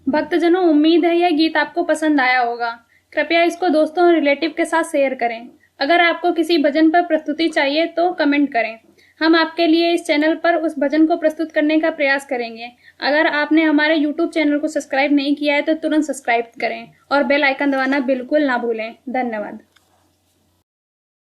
भक्तजनों, उम्मीद है यह गीत आपको पसंद आया होगा। कृपया इसको दोस्तों और रिलेटिव के साथ शेयर करें। अगर आपको किसी भजन पर प्रस्तुति चाहिए तो कमेंट करें। हम आपके लिए इस चैनल पर उस भजन को प्रस्तुत करने का प्रयास करेंगे। अगर आपने हमारे YouTube चैनल को सब्सक्राइब नहीं किया है तो तुरंत सब्सक्राइब करें और बेल आइकन दबाना बिल्कुल ना भूलें। धन्यवाद।